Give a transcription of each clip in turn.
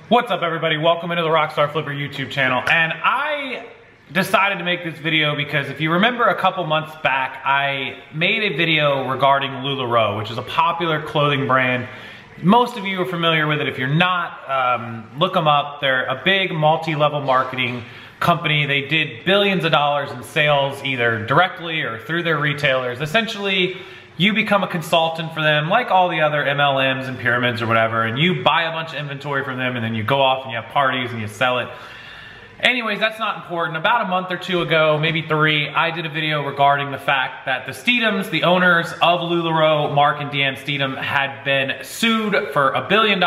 What's up, everybody? Welcome into the Rockstarflipper YouTube channel. And I decided to make this video because if you remember a couple months back, I made a video regarding Lularoe, which is a popular clothing brand. Most of you are familiar with it. If you're not, look them up. They're a big multi-level marketing company. They did billions of dollars in sales, either directly or through their retailers. Essentially, you become a consultant for them, like all the other MLMs and pyramids or whatever, and you buy a bunch of inventory from them, and then you go off and you have parties and you sell it. Anyways, that's not important. About a month or two ago, maybe three, I did a video regarding the fact that the Steedhams, the owners of Lularoe, Mark and Deanna Steedham, had been sued for $1 billion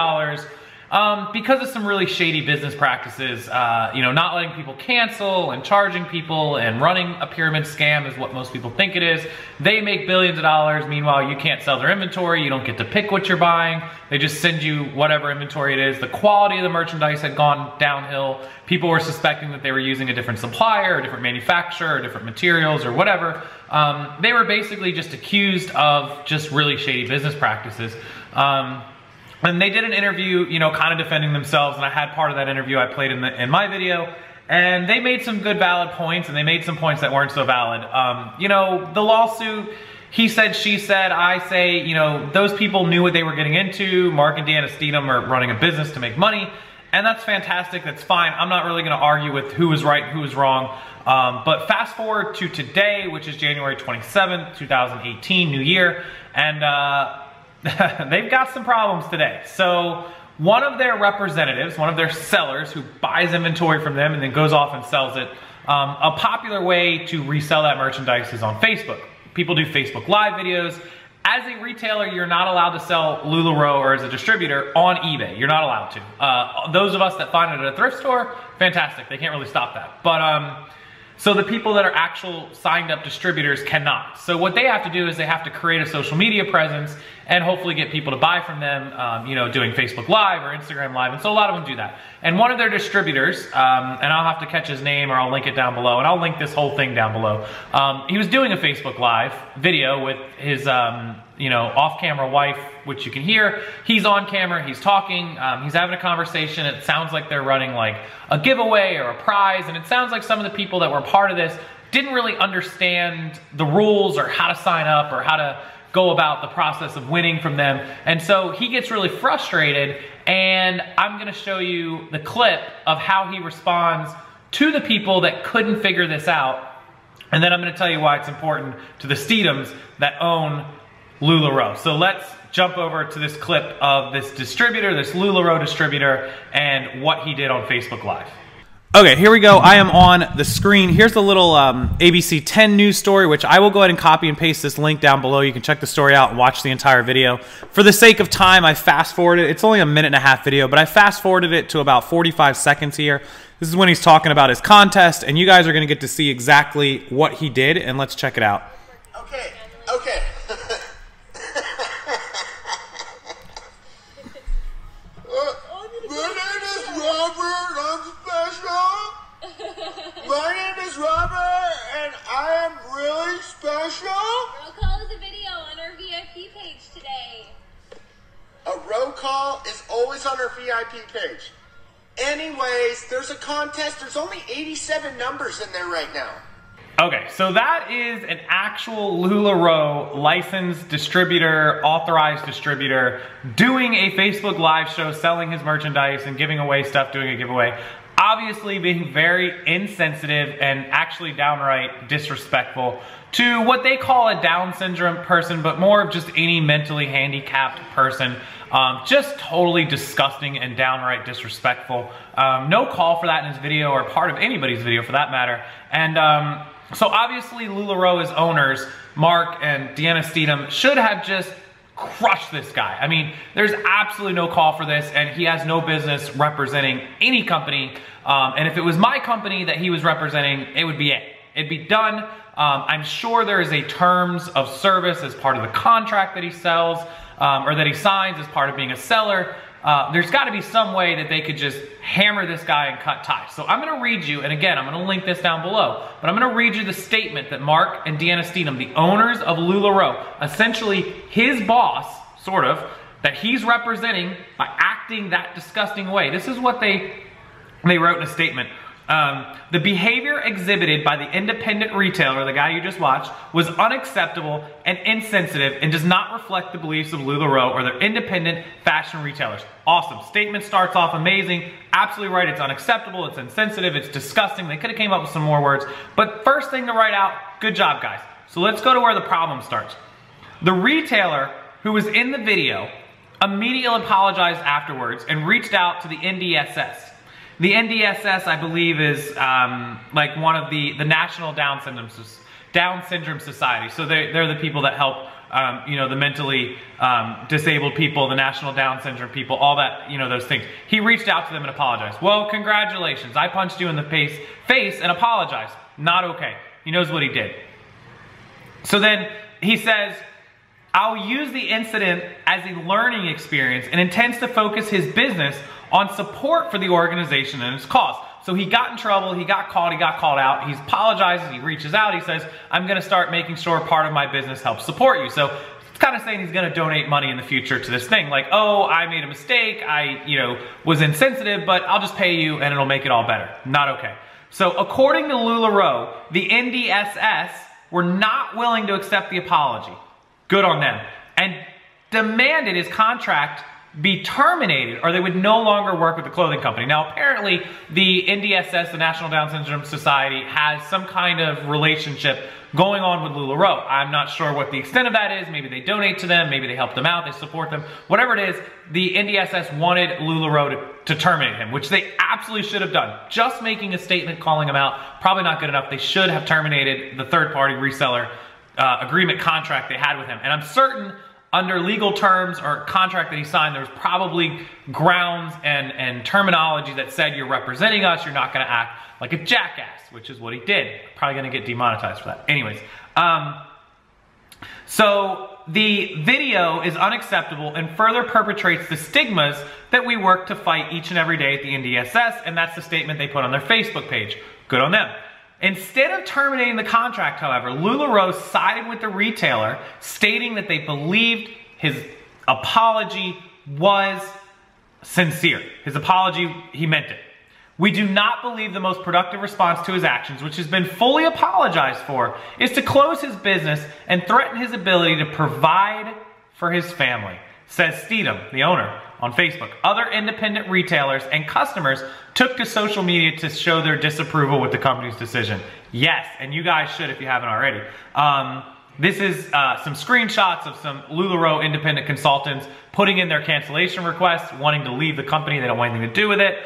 because of some really shady business practices. Not letting people cancel and charging people and running a pyramid scam is what most people think it is. They make billions of dollars. Meanwhile, you can't sell their inventory. You don't get to pick what you're buying. They just send you whatever inventory it is. The quality of the merchandise had gone downhill. People were suspecting that they were using a different supplier, a different manufacturer, or different materials or whatever. They were basically just accused of just really shady business practices. And they did an interview, kind of defending themselves, and I had part of that interview I played in my video, and they made some good valid points, and they made some points that weren't so valid. The lawsuit, he said, she said, I say, those people knew what they were getting into. Mark and Deanna Steedham are running a business to make money, and that's fantastic, that's fine. I'm not really gonna argue with who was right and who was wrong, but fast forward to today, which is January 27th, 2018, new year, and they've got some problems today. So one of their representatives, one of their sellers who buys inventory from them and then goes off and sells it, a popular way to resell that merchandise is on Facebook. People do Facebook Live videos. As a retailer, you're not allowed to sell Lularoe, or as a distributor, on eBay. You're not allowed to. Those of us that find it at a thrift store, fantastic. They can't really stop that. But so the people that are actual signed up distributors cannot. So what they have to do is they have to create a social media presence and hopefully get people to buy from them, doing Facebook Live or Instagram Live. And so a lot of them do that. And one of their distributors, and I'll have to catch his name or I'll link it down below, and I'll link this whole thing down below. He was doing a Facebook Live video with his, off-camera wife, which you can hear. He's on camera, he's talking, he's having a conversation. It sounds like they're running like a giveaway or a prize, and it sounds like some of the people that were part of this didn't really understand the rules or how to sign up or how to go about the process of winning from them. And so he gets really frustrated, and I'm gonna show you the clip of how he responds to the people that couldn't figure this out. And then I'm gonna tell you why it's important to the Steedhams that own Lularoe. So let's jump over to this clip of this distributor, this Lularoe distributor, and what he did on Facebook Live. Okay, here we go. I am on the screen. Here's a little ABC 10 news story, which I will go ahead and copy and paste this link down below. You can check the story out and watch the entire video. For the sake of time, I fast forwarded. It's only a 1.5-minute video, but I fast forwarded it to about 45 seconds here. This is when he's talking about his contest, and you guys are going to get to see exactly what he did, and let's check it out. Okay. My name is Robert, and I am really special. Roll call is a video on our VIP page today. A roll call is always on our VIP page. Anyways, there's a contest. There's only 87 numbers in there right now. Okay, so that is an actual Lularoe licensed distributor, authorized distributor, doing a Facebook Live show, selling his merchandise and giving away stuff, doing a giveaway. Obviously being very insensitive and actually downright disrespectful to what they call a Down syndrome person, but more of just any mentally handicapped person. Just totally disgusting and downright disrespectful. No call for that in his video, or part of anybody's video for that matter. And so obviously Lularoe's owners, Mark and Deanna Steedham, should have just crushed this guy. I mean, there's absolutely no call for this, and he has no business representing any company. And if it was my company that he was representing, it would be it. It'd be done. I'm sure there is a terms of service as part of the contract that he sells, or that he signs as part of being a seller. There's got to be some way that they could just hammer this guy and cut ties. So I'm going to read you, and again, I'm going to link this down below, but I'm going to read you the statement that Mark and Deanna Steedham, the owners of Lularoe, essentially his boss, sort of, that he's representing by acting acting that disgusting way. This is what they wrote in a statement. The behavior exhibited by the independent retailer, the guy you just watched, was unacceptable and insensitive and does not reflect the beliefs of Lularoe or their independent fashion retailers. Awesome. Statement starts off amazing. Absolutely right. It's unacceptable. It's insensitive. It's disgusting. They could have came up with some more words. But first thing to write out, good job, guys. So let's go to where the problem starts. The retailer who was in the video immediately apologized afterwards and reached out to the NDSS. The NDSS, I believe, is like one of the National Down Syndrome Society. So they're the people that help, you know, the mentally disabled people, the National Down Syndrome people, all that, you know, those things. He reached out to them and apologized. Well, congratulations. I punched you in the face and apologized. Not okay. He knows what he did. So then he says, I'll use the incident as a learning experience and intends to focus his business on support for the organization and its cause. So he got in trouble, he got caught, he got called out, he apologizes, he reaches out, he says, I'm gonna start making sure part of my business helps support you. So it's kind of saying he's gonna donate money in the future to this thing. Like, oh, I made a mistake, I, you know, was insensitive, but I'll just pay you and it'll make it all better. Not okay. So according to Lularoe, the NDSS were not willing to accept the apology. Good on them. And demanded his contract be terminated or they would no longer work with the clothing company. Now apparently the NDSS, the National Down Syndrome Society, has some kind of relationship going on with Lularoe. I'm not sure what the extent of that is. Maybe they donate to them, maybe they help them out, they support them. Whatever it is, the NDSS wanted Lularoe to terminate him, which they absolutely should have done. Just making a statement calling him out, probably not good enough. They should have terminated the third-party reseller agreement contract they had with him. And I'm certain under legal terms or contract that he signed, there was probably grounds and terminology that said you're representing us, you're not gonna act like a jackass, which is what he did. Probably gonna get demonetized for that. Anyways, so the video is unacceptable and further perpetrates the stigmas that we work to fight each and every day at the NDSS, and that's the statement they put on their Facebook page. Good on them. Instead of terminating the contract, however, Lularoe sided with the retailer, stating that they believed his apology was sincere. His apology, he meant it. We do not believe the most productive response to his actions, which has been fully apologized for, is to close his business and threaten his ability to provide for his family, says Steedham, the owner, on Facebook. Other independent retailers and customers took to social media to show their disapproval with the company's decision. Yes, and you guys should if you haven't already. This is some screenshots of some Lularoe independent consultants putting in their cancellation requests, wanting to leave the company. They don't want anything to do with it.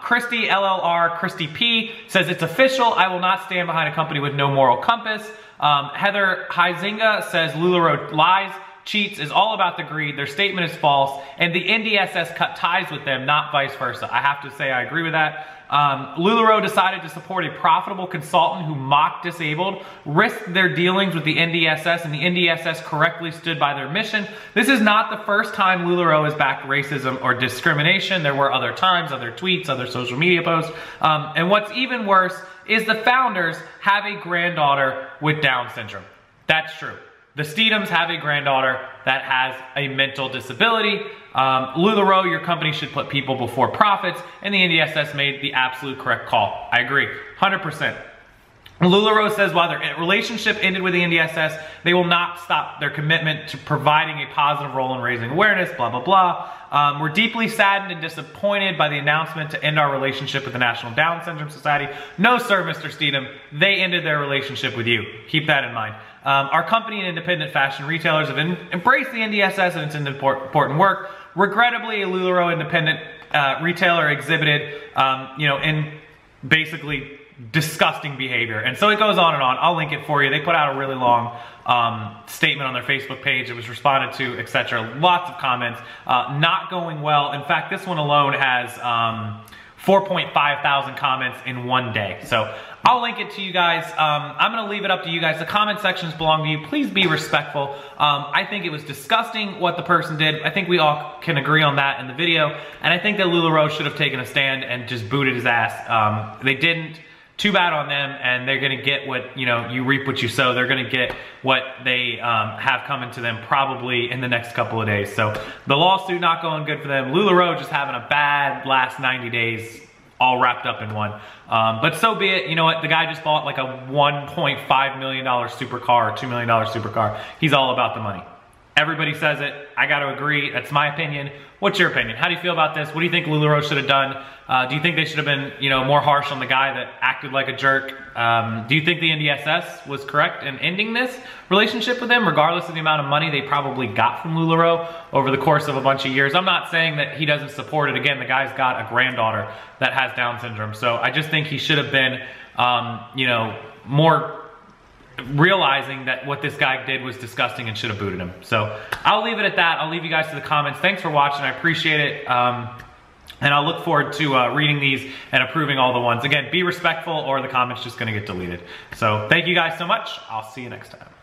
Christy LLR, Christy P says it's official. I will not stand behind a company with no moral compass. Heather Huizinga says Lularoe lies, cheats, is all about the greed. Their statement is false, and the NDSS cut ties with them, not vice versa. I have to say I agree with that. Lularoe decided to support a profitable consultant who mocked disabled, risked their dealings with the NDSS, and the NDSS correctly stood by their mission. This is not the first time Lularoe has backed racism or discrimination. There were other times, other tweets, other social media posts. And what's even worse is the founders have a granddaughter with Down syndrome. That's true. The Steedhams have a granddaughter that has a mental disability. Lularoe, your company should put people before profits, and the NDSS made the absolute correct call. I agree, 100%. Lularoe says while their relationship ended with the NDSS, they will not stop their commitment to providing a positive role in raising awareness, blah, blah, blah. We're deeply saddened and disappointed by the announcement to end our relationship with the National Down Syndrome Society. No, sir, Mr. Steedham, they ended their relationship with you. Keep that in mind. Our company and independent fashion retailers have embraced the NDSS and its important work. Regrettably, a Lularoe independent retailer exhibited, in basically disgusting behavior. And so it goes on and on. I'll link it for you. They put out a really long statement on their Facebook page. It was responded to, etc. Lots of comments. Not going well. In fact, this one alone has 4.5 thousand comments in one day. So I'll link it to you guys. I'm gonna leave it up to you guys. The comment sections belong to you. Please be respectful. I think it was disgusting what the person did. I think we all can agree on that in the video. And I think that Lularoe should have taken a stand and just booted his ass. They didn't. too bad on them, and they're gonna get what, you know, you reap what you sow. They're gonna get what they have coming to them probably in the next couple of days. So the lawsuit not going good for them. Lularoe just having a bad last 90 days, all wrapped up in one. But so be it. You know what? The guy just bought like a $1.5 million supercar, or $2 million supercar. He's all about the money. Everybody says it. I got to agree. That's my opinion. What's your opinion? How do you feel about this? What do you think Lularoe should have done? Do you think they should have been, you know, more harsh on the guy that acted like a jerk? Do you think the NDSS was correct in ending this relationship with him, regardless of the amount of money they probably got from Lularoe over the course of a bunch of years? I'm not saying that he doesn't support it. Again, the guy's got a granddaughter that has Down syndrome. So I just think he should have been, you know, more realizing that what this guy did was disgusting and should have booted him. So I'll leave it at that. I'll leave you guys to the comments. Thanks for watching. I appreciate it. And I'll look forward to reading these and approving all the ones. Again, be respectful or the comment's just gonna get deleted. So thank you guys so much. I'll see you next time.